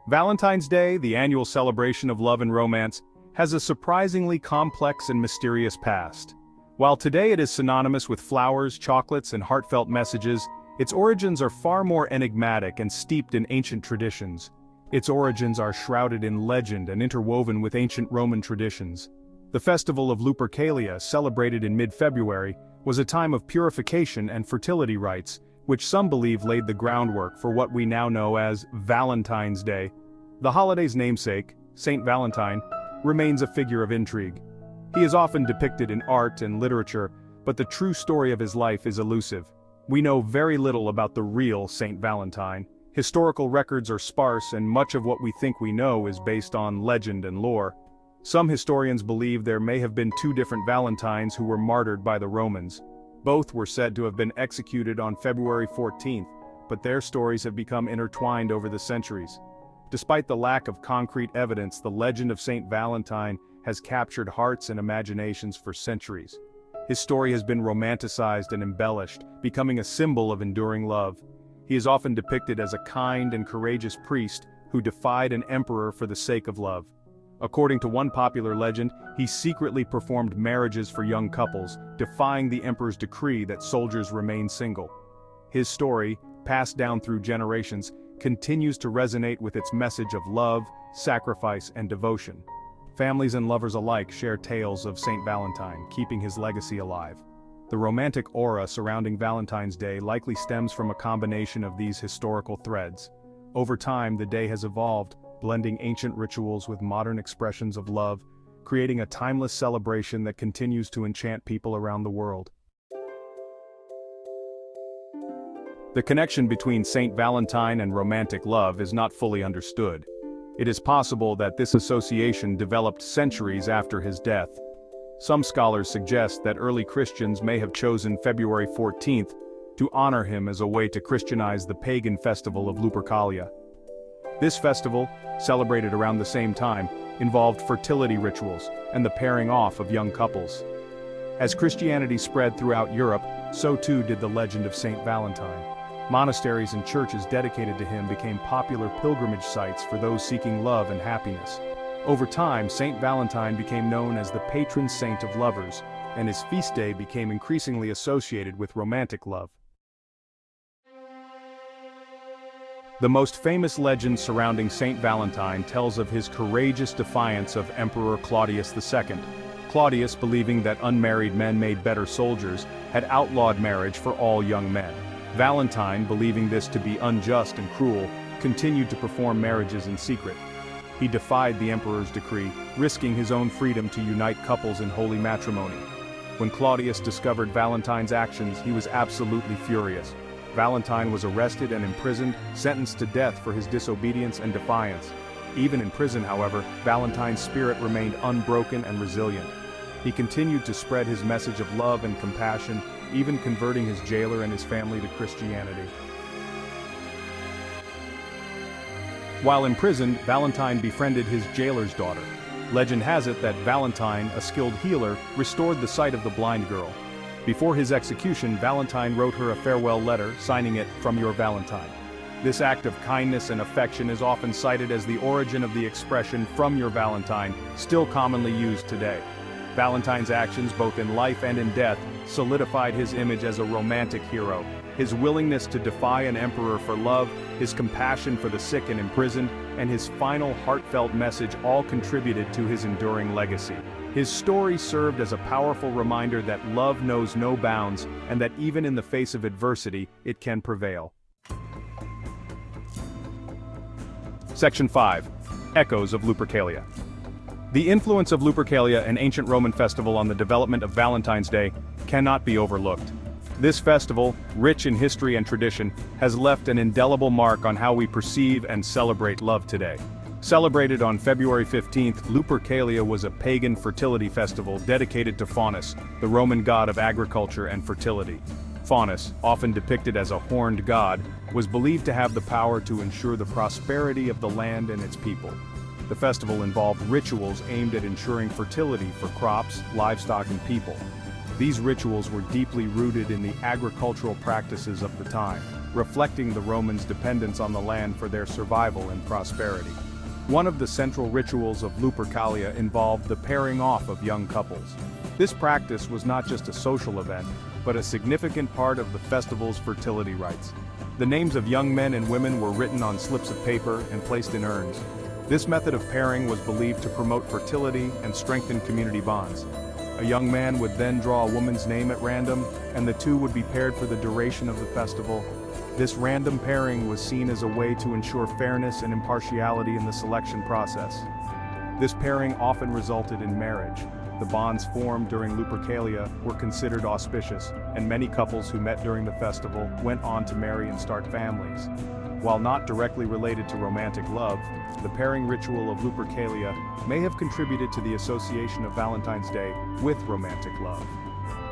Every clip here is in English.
Valentine's Day, the annual celebration of love and romance, has a surprisingly complex and mysterious past. While today it is synonymous with flowers, chocolates, and heartfelt messages, its origins are far more enigmatic and steeped in ancient traditions. Its origins are shrouded in legend and interwoven with ancient Roman traditions. The festival of Lupercalia, celebrated in mid-February, was a time of purification and fertility rites, which some believe laid the groundwork for what we now know as Valentine's Day. The holiday's namesake, Saint Valentine, remains a figure of intrigue. He is often depicted in art and literature, but the true story of his life is elusive. We know very little about the real Saint Valentine. Historical records are sparse, and much of what we think we know is based on legend and lore. Some historians believe there may have been two different Valentines who were martyred by the Romans. Both were said to have been executed on February 14th, but their stories have become intertwined over the centuries. Despite the lack of concrete evidence, the legend of Saint Valentine has captured hearts and imaginations for centuries. His story has been romanticized and embellished, becoming a symbol of enduring love. He is often depicted as a kind and courageous priest who defied an emperor for the sake of love. According to one popular legend, he secretly performed marriages for young couples, defying the emperor's decree that soldiers remain single. His story, passed down through generations, continues to resonate with its message of love, sacrifice, and devotion. Families and lovers alike share tales of Saint Valentine, keeping his legacy alive. The romantic aura surrounding Valentine's Day likely stems from a combination of these historical threads. Over time, the day has evolved, blending ancient rituals with modern expressions of love, creating a timeless celebration that continues to enchant people around the world. The connection between Saint Valentine and romantic love is not fully understood. It is possible that this association developed centuries after his death. Some scholars suggest that early Christians may have chosen February 14th to honor him as a way to Christianize the pagan festival of Lupercalia. This festival, celebrated around the same time, involved fertility rituals and the pairing off of young couples. As Christianity spread throughout Europe, so too did the legend of Saint Valentine. Monasteries and churches dedicated to him became popular pilgrimage sites for those seeking love and happiness. Over time, Saint Valentine became known as the patron saint of lovers, and his feast day became increasingly associated with romantic love. The most famous legend surrounding Saint Valentine tells of his courageous defiance of Emperor Claudius II. Claudius, believing that unmarried men made better soldiers, had outlawed marriage for all young men. Valentine, believing this to be unjust and cruel, continued to perform marriages in secret. He defied the emperor's decree, risking his own freedom to unite couples in holy matrimony. When Claudius discovered Valentine's actions, he was absolutely furious. Valentine was arrested and imprisoned, sentenced to death for his disobedience and defiance. Even in prison, however, Valentine's spirit remained unbroken and resilient. He continued to spread his message of love and compassion, even converting his jailer and his family to Christianity. While imprisoned, Valentine befriended his jailer's daughter. Legend has it that Valentine, a skilled healer, restored the sight of the blind girl. Before his execution, Valentine wrote her a farewell letter, signing it, "From your Valentine." This act of kindness and affection is often cited as the origin of the expression "from your Valentine," still commonly used today. Valentine's actions, both in life and in death, solidified his image as a romantic hero. His willingness to defy an emperor for love, his compassion for the sick and imprisoned, and his final heartfelt message all contributed to his enduring legacy. His story served as a powerful reminder that love knows no bounds, and that even in the face of adversity, it can prevail. Section 5. Echoes of Lupercalia. The influence of Lupercalia, an ancient Roman festival on the development of Valentine's Day, cannot be overlooked. This festival, rich in history and tradition, has left an indelible mark on how we perceive and celebrate love today. Celebrated on February 15th, Lupercalia was a pagan fertility festival dedicated to Faunus, the Roman god of agriculture and fertility. Faunus, often depicted as a horned god, was believed to have the power to ensure the prosperity of the land and its people. The festival involved rituals aimed at ensuring fertility for crops, livestock, and people. These rituals were deeply rooted in the agricultural practices of the time. reflecting the Romans' dependence on the land for their survival and prosperity. One of the central rituals of Lupercalia involved the pairing off of young couples. This practice was not just a social event, but a significant part of the festival's fertility rites. The names of young men and women were written on slips of paper and placed in urns. This method of pairing was believed to promote fertility and strengthen community bonds. A young man would then draw a woman's name at random, and the two would be paired for the duration of the festival. This random pairing was seen as a way to ensure fairness and impartiality in the selection process. This pairing often resulted in marriage. The bonds formed during Lupercalia were considered auspicious, and many couples who met during the festival went on to marry and start families. While not directly related to romantic love, the pairing ritual of Lupercalia may have contributed to the association of Valentine's Day with romantic love.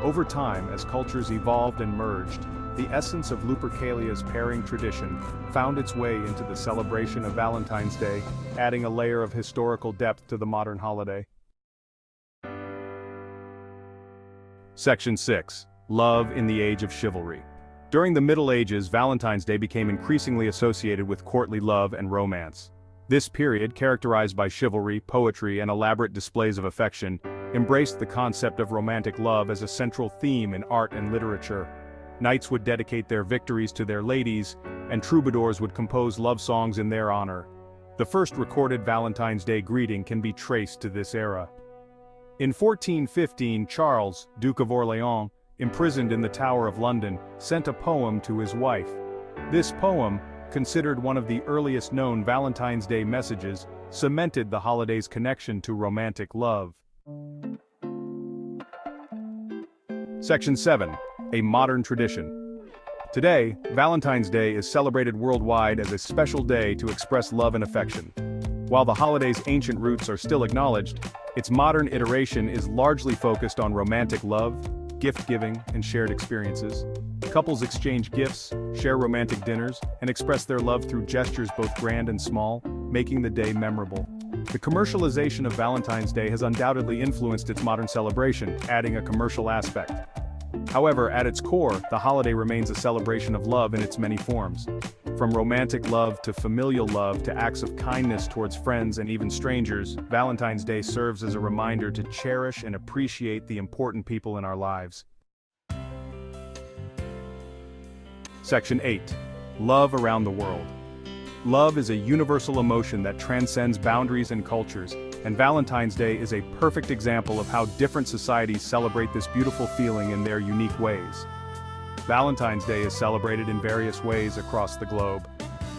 Over time, as cultures evolved and merged, the essence of Lupercalia's pairing tradition found its way into the celebration of Valentine's Day, adding a layer of historical depth to the modern holiday. Section 6. Love in the Age of Chivalry. During the Middle Ages, Valentine's Day became increasingly associated with courtly love and romance. This period, characterized by chivalry, poetry, and elaborate displays of affection, embraced the concept of romantic love as a central theme in art and literature. Knights would dedicate their victories to their ladies, and troubadours would compose love songs in their honor. The first recorded Valentine's Day greeting can be traced to this era. In 1415, Charles, Duke of Orléans, imprisoned in the Tower of London, sent a poem to his wife. This poem, considered one of the earliest known Valentine's Day messages, cemented the holiday's connection to romantic love. Section 7. A modern tradition. Today, Valentine's Day is celebrated worldwide as a special day to express love and affection. While the holiday's ancient roots are still acknowledged, its modern iteration is largely focused on romantic love, gift-giving, and shared experiences. Couples exchange gifts, share romantic dinners, and express their love through gestures both grand and small, making the day memorable. The commercialization of Valentine's Day has undoubtedly influenced its modern celebration, adding a commercial aspect. However, at its core, the holiday remains a celebration of love in its many forms. From romantic love to familial love to acts of kindness towards friends and even strangers, Valentine's Day serves as a reminder to cherish and appreciate the important people in our lives. Section 8. Love around the world. Love is a universal emotion that transcends boundaries and cultures, and Valentine's Day is a perfect example of how different societies celebrate this beautiful feeling in their unique ways. Valentine's Day is celebrated in various ways across the globe.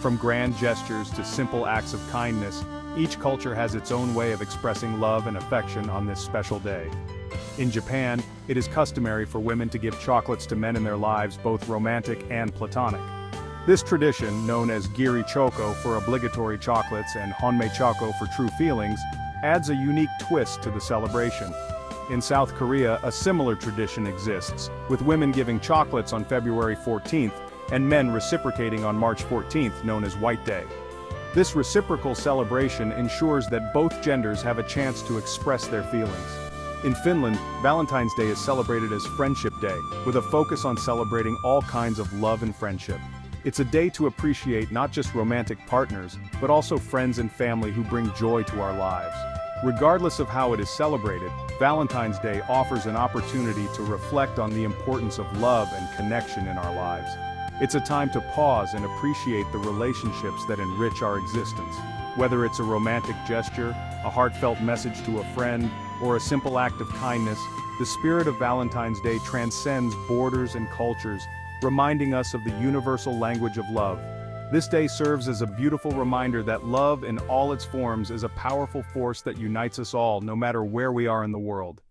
From grand gestures to simple acts of kindness, each culture has its own way of expressing love and affection on this special day. In Japan, it is customary for women to give chocolates to men in their lives, both romantic and platonic. This tradition, known as giri choco for obligatory chocolates and honmei choco for true feelings, adds a unique twist to the celebration. In South Korea, a similar tradition exists, with women giving chocolates on February 14th and men reciprocating on March 14th, known as White Day. This reciprocal celebration ensures that both genders have a chance to express their feelings. In Finland, Valentine's Day is celebrated as Friendship Day, with a focus on celebrating all kinds of love and friendship. It's a day to appreciate not just romantic partners, but also friends and family who bring joy to our lives. Regardless of how it is celebrated, Valentine's Day offers an opportunity to reflect on the importance of love and connection in our lives. It's a time to pause and appreciate the relationships that enrich our existence. Whether it's a romantic gesture, a heartfelt message to a friend, or a simple act of kindness, the spirit of Valentine's Day transcends borders and cultures, reminding us of the universal language of love. This day serves as a beautiful reminder that love in all its forms is a powerful force that unites us all, no matter where we are in the world.